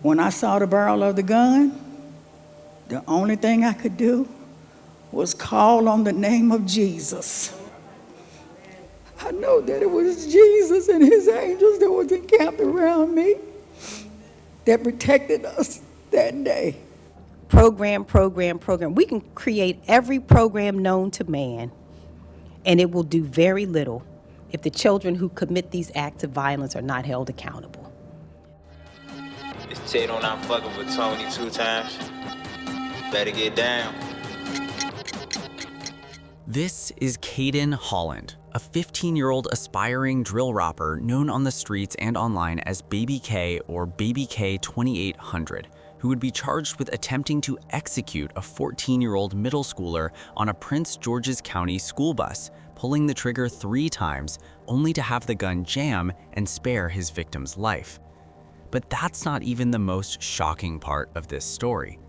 When I saw the barrel of the gun, the only thing I could do was call on the name of Jesus. I know that it was Jesus and his angels that was encamped around me that protected us that day. Program. We can create every program known to man, and it will do very little if the children who commit these acts of violence are not held accountable. It's Ted on I'm fucking with Tony 2 times. Better get down. This is Caden Holland, a 15-year-old aspiring drill rapper known on the streets and online as Baby K or Baby K 2800, who would be charged with attempting to execute a 14-year-old middle schooler on a Prince George's County school bus, pulling the trigger 3 times, only to have the gun jam and spare his victim's life. But that's not even the most shocking part of this story.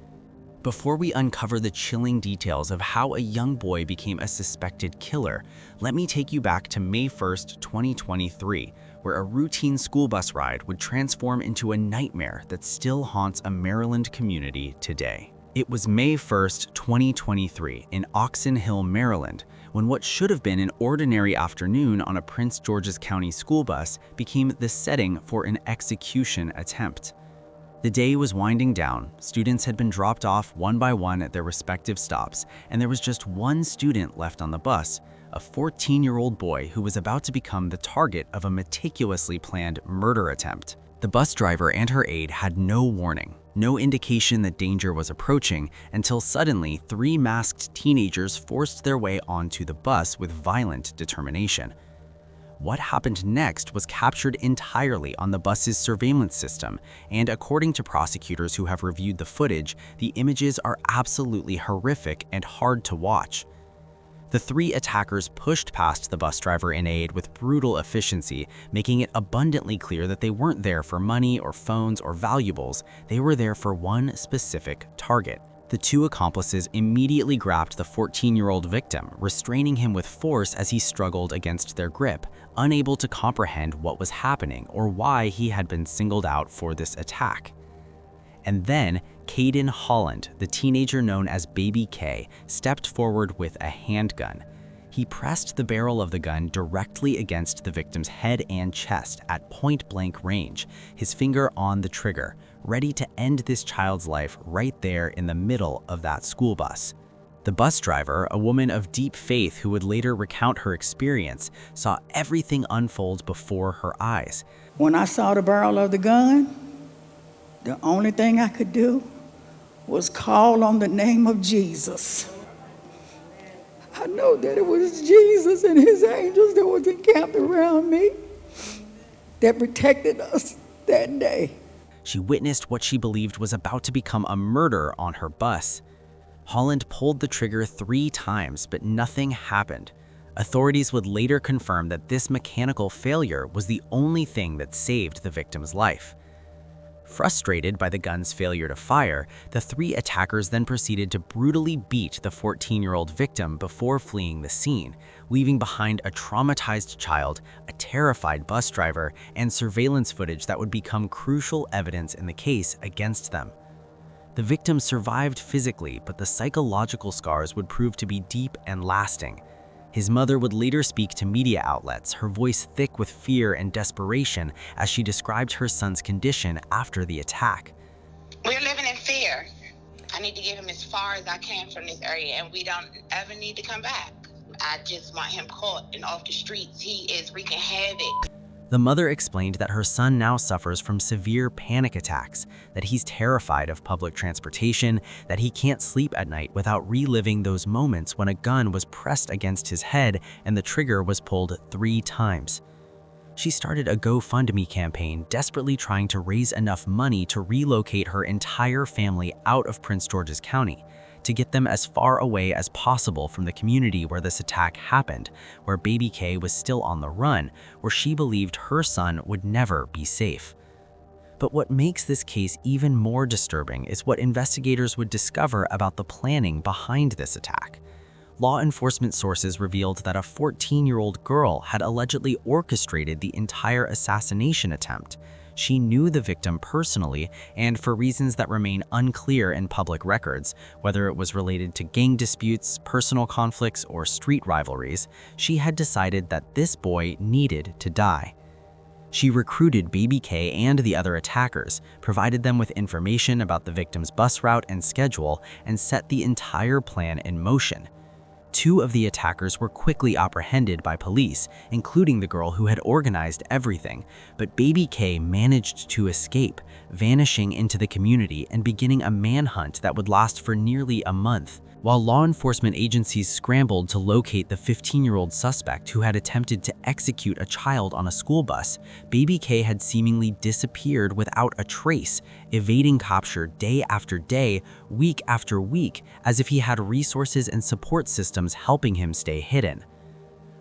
Before we uncover the chilling details of how a young boy became a suspected killer, let me take you back to May 1st, 2023, where a routine school bus ride would transform into a nightmare that still haunts a Maryland community today. It was May 1st, 2023, in Oxon Hill, Maryland, when what should have been an ordinary afternoon on a Prince George's County school bus became the setting for an execution attempt. The day was winding down, students had been dropped off one by one at their respective stops, and there was just one student left on the bus, a 14-year-old boy who was about to become the target of a meticulously planned murder attempt. The bus driver and her aide had no warning, no indication that danger was approaching, until suddenly 3 masked teenagers forced their way onto the bus with violent determination. What happened next was captured entirely on the bus's surveillance system, and according to prosecutors who have reviewed the footage, the images are absolutely horrific and hard to watch. The 3 attackers pushed past the bus driver and aide with brutal efficiency, making it abundantly clear that they weren't there for money or phones or valuables. They were there for one specific target. The 2 accomplices immediately grabbed the 14-year-old victim, restraining him with force as he struggled against their grip, unable to comprehend what was happening or why he had been singled out for this attack. And then, Caden Holland, the teenager known as Baby K, stepped forward with a handgun. He pressed the barrel of the gun directly against the victim's head and chest at point-blank range, his finger on the trigger, ready to end this child's life right there in the middle of that school bus. The bus driver, a woman of deep faith who would later recount her experience, saw everything unfold before her eyes. When I saw the barrel of the gun, the only thing I could do was call on the name of Jesus. I know that it was Jesus and his angels that was encamped around me that protected us that day. She witnessed what she believed was about to become a murder on her bus. Holland pulled the trigger 3 times, but nothing happened. Authorities would later confirm that this mechanical failure was the only thing that saved the victim's life. Frustrated by the gun's failure to fire, the 3 attackers then proceeded to brutally beat the 14-year-old victim before fleeing the scene, leaving behind a traumatized child, a terrified bus driver, and surveillance footage that would become crucial evidence in the case against them. The victim survived physically, but the psychological scars would prove to be deep and lasting. His mother would later speak to media outlets, her voice thick with fear and desperation as she described her son's condition after the attack. We're living in fear. I need to get him as far as I can from this area, and we don't ever need to come back. I just want him caught and off the streets. He is wreaking havoc. The mother explained that her son now suffers from severe panic attacks, that he's terrified of public transportation, that he can't sleep at night without reliving those moments when a gun was pressed against his head and the trigger was pulled 3 times. She started a GoFundMe campaign, desperately trying to raise enough money to relocate her entire family out of Prince George's County, to get them as far away as possible from the community where this attack happened, where Baby K was still on the run, where she believed her son would never be safe. But what makes this case even more disturbing is what investigators would discover about the planning behind this attack. law enforcement sources revealed that a 14-year-old girl had allegedly orchestrated the entire assassination attempt. She knew the victim personally, and for reasons that remain unclear in public records, whether it was related to gang disputes, personal conflicts, or street rivalries, she had decided that this boy needed to die. She recruited Baby K and the other attackers, provided them with information about the victim's bus route and schedule, and set the entire plan in motion. 2 of the attackers were quickly apprehended by police, including the girl who had organized everything, but Baby K managed to escape, vanishing into the community and beginning a manhunt that would last for nearly a month. While law enforcement agencies scrambled to locate the 15-year-old suspect who had attempted to execute a child on a school bus, Baby K had seemingly disappeared without a trace, evading capture day after day, week after week, as if he had resources and support systems helping him stay hidden.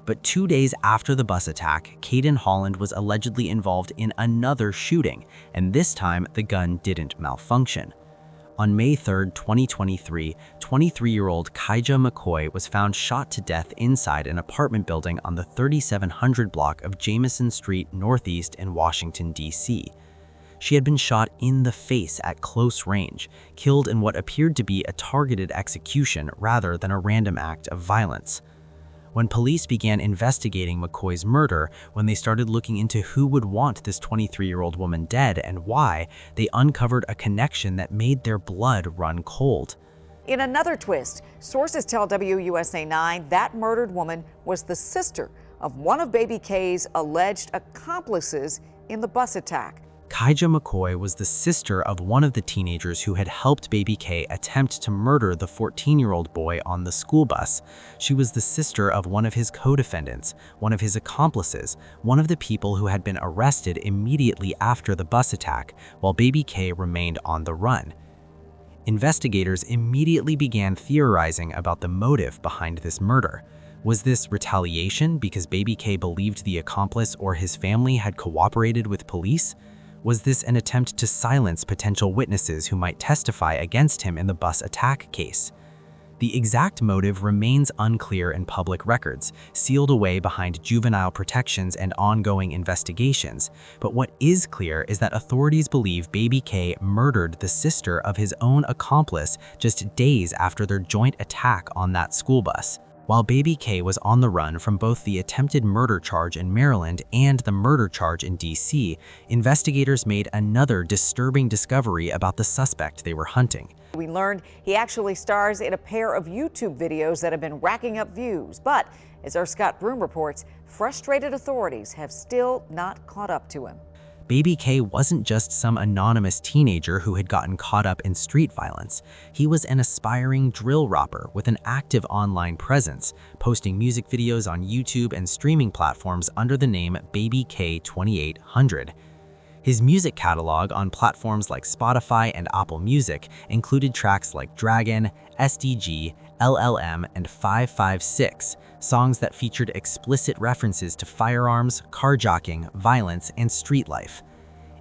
But 2 days after the bus attack, Caden Holland was allegedly involved in another shooting, and this time the gun didn't malfunction. On May 3, 2023, 23-year-old Kaija McCoy was found shot to death inside an apartment building on the 3700 block of Jameson Street Northeast in Washington, D.C. She had been shot in the face at close range, killed in what appeared to be a targeted execution rather than a random act of violence. When police began investigating McCoy's murder, when they started looking into who would want this 23-year-old woman dead and why, they uncovered a connection that made their blood run cold. In another twist, sources tell WUSA 9 that murdered woman was the sister of one of Baby K's alleged accomplices in the bus attack. Kaija McCoy was the sister of one of the teenagers who had helped Baby K attempt to murder the 14-year-old boy on the school bus. She was the sister of one of his co-defendants, one of his accomplices, one of the people who had been arrested immediately after the bus attack, while Baby K remained on the run. Investigators immediately began theorizing about the motive behind this murder. Was this retaliation because Baby K believed the accomplice or his family had cooperated with police? Was this an attempt to silence potential witnesses who might testify against him in the bus attack case? The exact motive remains unclear in public records, sealed away behind juvenile protections and ongoing investigations, but what is clear is that authorities believe Baby K murdered the sister of his own accomplice just days after their joint attack on that school bus. While Baby K was on the run from both the attempted murder charge in Maryland and the murder charge in D.C., investigators made another disturbing discovery about the suspect they were hunting. We learned he actually stars in a pair of YouTube videos that have been racking up views. But as our Scott Broom reports, frustrated authorities have still not caught up to him. Baby K wasn't just some anonymous teenager who had gotten caught up in street violence. He was an aspiring drill rapper with an active online presence, posting music videos on YouTube and streaming platforms under the name Baby K 2800. His music catalog on platforms like Spotify and Apple Music included tracks like Dragon, SDG, LLM, and 556, songs that featured explicit references to firearms, carjacking, violence, and street life.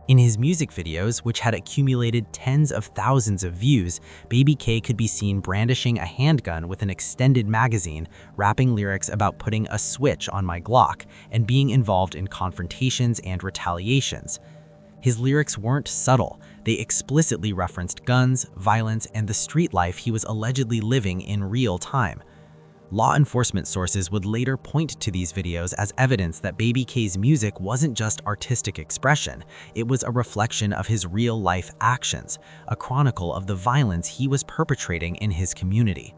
In his music videos, which had accumulated tens of thousands of views, Baby K could be seen brandishing a handgun with an extended magazine, rapping lyrics about putting a switch on my Glock, and being involved in confrontations and retaliations. His lyrics weren't subtle. They explicitly referenced guns, violence, and the street life he was allegedly living in real time. Law enforcement sources would later point to these videos as evidence that Baby K's music wasn't just artistic expression, it was a reflection of his real-life actions, a chronicle of the violence he was perpetrating in his community.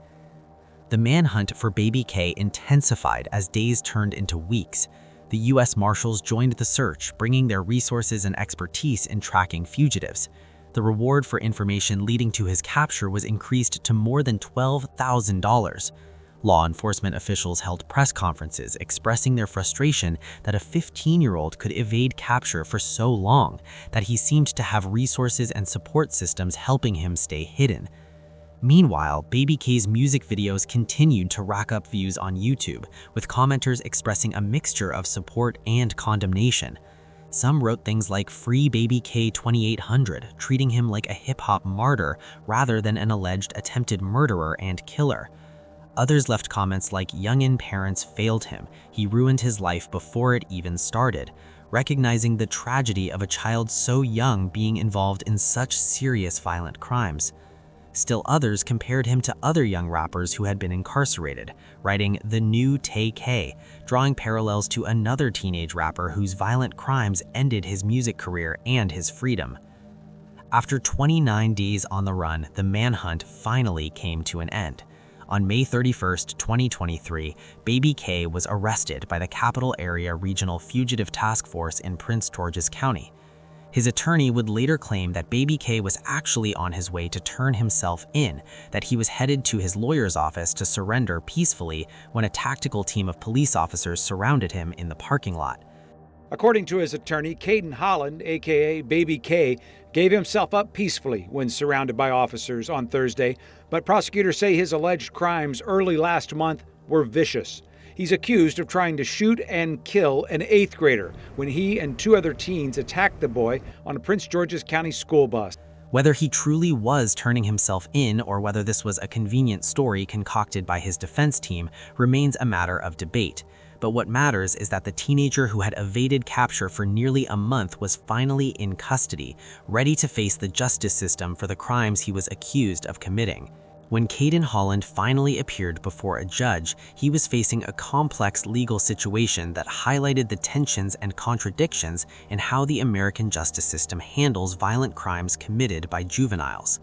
The manhunt for Baby K intensified as days turned into weeks. The U.S. Marshals joined the search, bringing their resources and expertise in tracking fugitives. The reward for information leading to his capture was increased to more than $12,000. Law enforcement officials held press conferences expressing their frustration that a 15-year-old could evade capture for so long, that he seemed to have resources and support systems helping him stay hidden. Meanwhile, Baby K's music videos continued to rack up views on YouTube, with commenters expressing a mixture of support and condemnation. Some wrote things like "Free Baby K 2800," treating him like a hip-hop martyr rather than an alleged attempted murderer and killer. Others left comments like, "Youngin' parents failed him. He ruined his life before it even started," recognizing the tragedy of a child so young being involved in such serious violent crimes. Still others compared him to other young rappers who had been incarcerated, writing "the new Tay-K," drawing parallels to another teenage rapper whose violent crimes ended his music career and his freedom. After 29 days on the run, the manhunt finally came to an end. On May 31st, 2023, Baby K was arrested by the Capital Area Regional Fugitive Task Force in Prince George's County. His attorney would later claim that Baby K was actually on his way to turn himself in, that he was headed to his lawyer's office to surrender peacefully when a tactical team of police officers surrounded him in the parking lot. According to his attorney, Caden Holland, aka Baby K, gave himself up peacefully when surrounded by officers on Thursday, but prosecutors say his alleged crimes early last month were vicious. He's accused of trying to shoot and kill an 8th grader when he and 2 other teens attacked the boy on a Prince George's County school bus. Whether he truly was turning himself in or whether this was a convenient story concocted by his defense team remains a matter of debate. But what matters is that the teenager who had evaded capture for nearly a month was finally in custody, ready to face the justice system for the crimes he was accused of committing. When Caden Holland finally appeared before a judge, he was facing a complex legal situation that highlighted the tensions and contradictions in how the American justice system handles violent crimes committed by juveniles.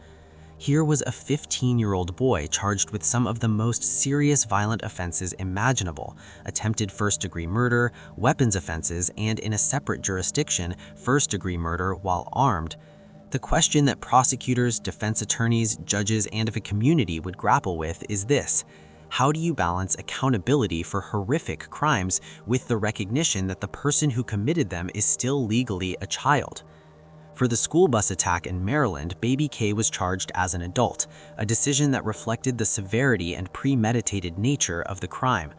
Here was a 15-year-old boy charged with some of the most serious violent offenses imaginable: attempted first-degree murder, weapons offenses, and in a separate jurisdiction, first-degree murder while armed. The question that prosecutors, defense attorneys, judges, and the community would grapple with is this: how do you balance accountability for horrific crimes with the recognition that the person who committed them is still legally a child? For the school bus attack in Maryland, Baby K was charged as an adult, a decision that reflected the severity and premeditated nature of the crime.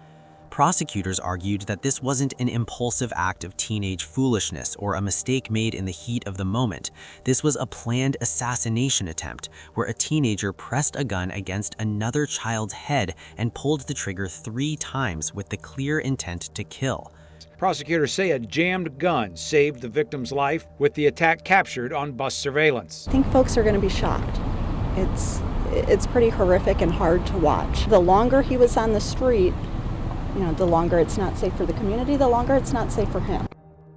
Prosecutors argued that this wasn't an impulsive act of teenage foolishness or a mistake made in the heat of the moment. This was a planned assassination attempt, where a teenager pressed a gun against another child's head and pulled the trigger 3 times with the clear intent to kill. Prosecutors say a jammed gun saved the victim's life, with the attack captured on bus surveillance. I think folks are going to be shocked. It's pretty horrific and hard to watch. The longer he was on the street, the longer it's not safe for the community, the longer it's not safe for him.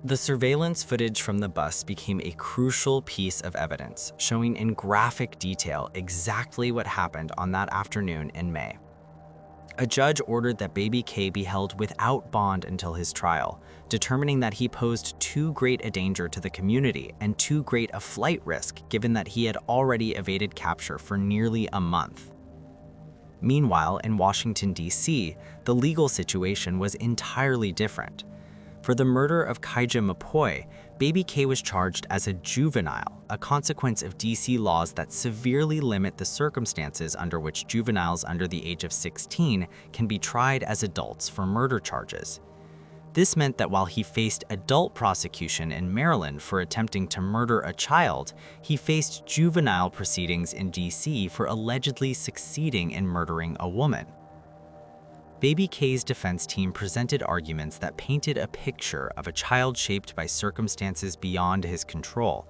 The surveillance footage from the bus became a crucial piece of evidence, showing in graphic detail exactly what happened on that afternoon in May. A judge ordered that Baby K be held without bond until his trial, determining that he posed too great a danger to the community and too great a flight risk given that he had already evaded capture for nearly a month. Meanwhile, in Washington, D.C., the legal situation was entirely different. For the murder of Kaija Mapoy, Baby K was charged as a juvenile, a consequence of D.C. laws that severely limit the circumstances under which juveniles under the age of 16 can be tried as adults for murder charges. This meant that while he faced adult prosecution in Maryland for attempting to murder a child, he faced juvenile proceedings in D.C. for allegedly succeeding in murdering a woman. Baby K's defense team presented arguments that painted a picture of a child shaped by circumstances beyond his control.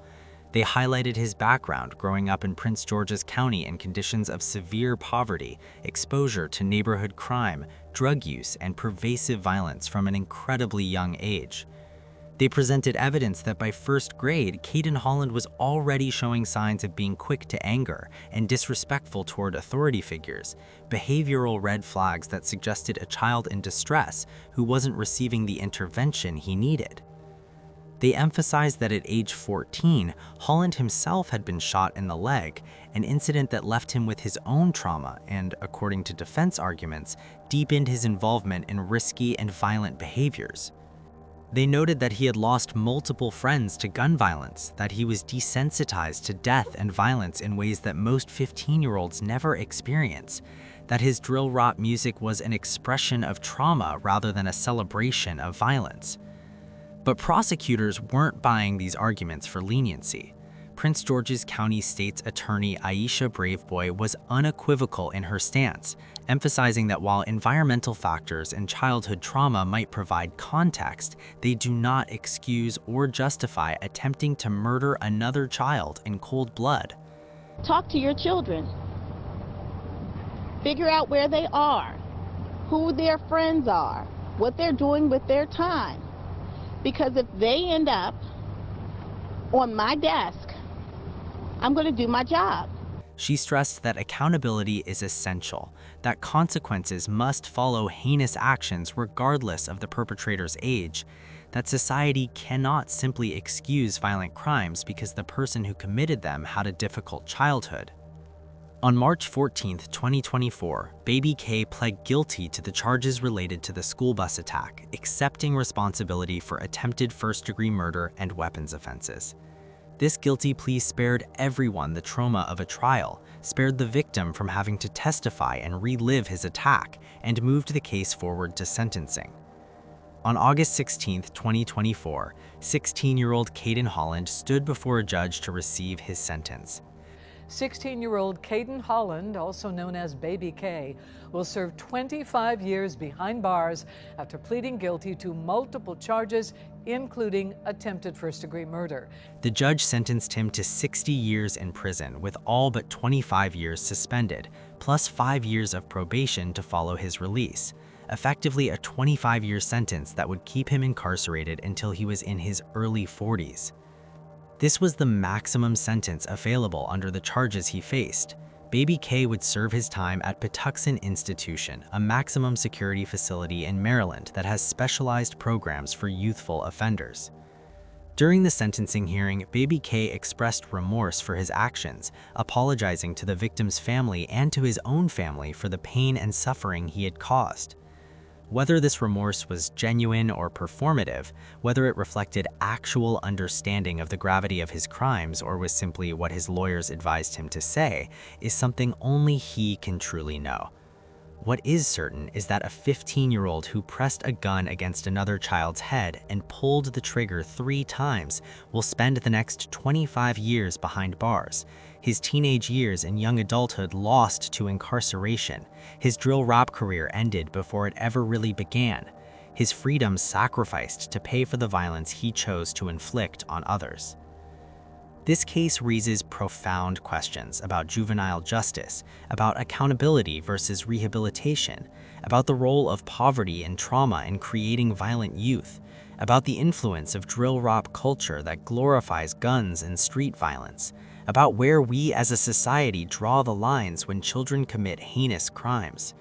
They highlighted his background growing up in Prince George's County in conditions of severe poverty, exposure to neighborhood crime, drug use, and pervasive violence from an incredibly young age. They presented evidence that by first grade, Caden Holland was already showing signs of being quick to anger and disrespectful toward authority figures, behavioral red flags that suggested a child in distress who wasn't receiving the intervention he needed. They emphasized that at age 14, Holland himself had been shot in the leg, an incident that left him with his own trauma and, according to defense arguments, deepened his involvement in risky and violent behaviors. They noted that he had lost multiple friends to gun violence, that he was desensitized to death and violence in ways that most 15-year-olds never experience, that his drill rap music was an expression of trauma rather than a celebration of violence. But prosecutors weren't buying these arguments for leniency. Prince George's County State's Attorney Aisha Braveboy was unequivocal in her stance, emphasizing that while environmental factors and childhood trauma might provide context, they do not excuse or justify attempting to murder another child in cold blood. Talk to your children. Figure out where they are, who their friends are, what they're doing with their time. Because if they end up on my desk, I'm going to do my job. She stressed that accountability is essential, that consequences must follow heinous actions regardless of the perpetrator's age, that society cannot simply excuse violent crimes because the person who committed them had a difficult childhood. On March 14, 2024, Baby K pled guilty to the charges related to the school bus attack, accepting responsibility for attempted first-degree murder and weapons offenses. This guilty plea spared everyone the trauma of a trial, spared the victim from having to testify and relive his attack, and moved the case forward to sentencing. On August 16, 2024, 16-year-old Caden Holland stood before a judge to receive his sentence. 16-year-old Caden Holland, also known as Baby K, will serve 25 years behind bars after pleading guilty to multiple charges, including attempted first-degree murder. The judge sentenced him to 60 years in prison, with all but 25 years suspended, plus 5 years of probation to follow his release, effectively a 25-year sentence that would keep him incarcerated until he was in his early 40s. This was the maximum sentence available under the charges he faced. Baby K would serve his time at Patuxent Institution, a maximum security facility in Maryland that has specialized programs for youthful offenders. During the sentencing hearing, Baby K expressed remorse for his actions, apologizing to the victim's family and to his own family for the pain and suffering he had caused. Whether this remorse was genuine or performative, whether it reflected actual understanding of the gravity of his crimes or was simply what his lawyers advised him to say, is something only he can truly know. What is certain is that a 15-year-old who pressed a gun against another child's head and pulled the trigger 3 times will spend the next 25 years behind bars. His teenage years and young adulthood lost to incarceration. His drill rap career ended before it ever really began. His freedom sacrificed to pay for the violence he chose to inflict on others. This case raises profound questions about juvenile justice, about accountability versus rehabilitation, about the role of poverty and trauma in creating violent youth, about the influence of drill rap culture that glorifies guns and street violence, about where we as a society draw the lines when children commit heinous crimes.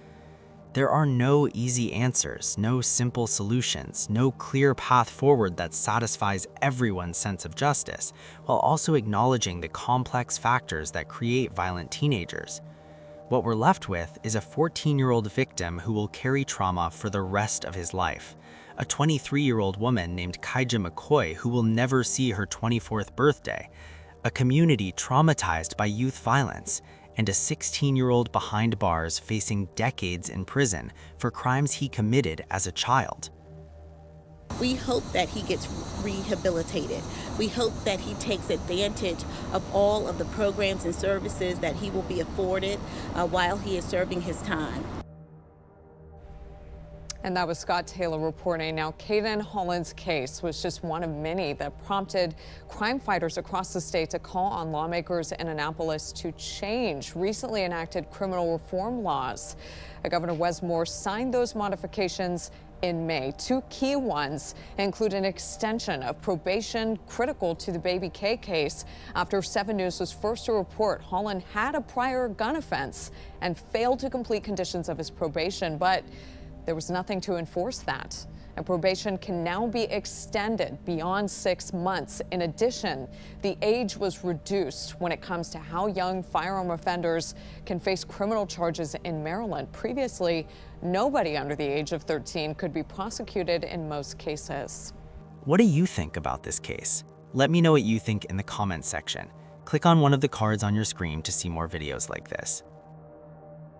There are no easy answers, no simple solutions, no clear path forward that satisfies everyone's sense of justice, while also acknowledging the complex factors that create violent teenagers. What we're left with is a 14-year-old victim who will carry trauma for the rest of his life, a 23-year-old woman named Kaija McCoy who will never see her 24th birthday, a community traumatized by youth violence, and a 16-year-old behind bars facing decades in prison for crimes he committed as a child. We hope that he gets rehabilitated. We hope that he takes advantage of all of the programs and services that he will be afforded while he is serving his time. And that was Scott Taylor reporting. Now, Caden Holland's case was just one of many that prompted crime fighters across the state to call on lawmakers in Annapolis to change recently enacted criminal reform laws. Governor Wes Moore signed those modifications in May. 2 key ones include an extension of probation critical to the Baby K case. After 7 News was first to report Holland had a prior gun offense and failed to complete conditions of his probation, but there was nothing to enforce that. And probation can now be extended beyond 6 months. In addition, the age was reduced when it comes to how young firearm offenders can face criminal charges in Maryland. Previously, nobody under the age of 13 could be prosecuted in most cases. What do you think about this case? Let me know what you think in the comments section. Click on one of the cards on your screen to see more videos like this.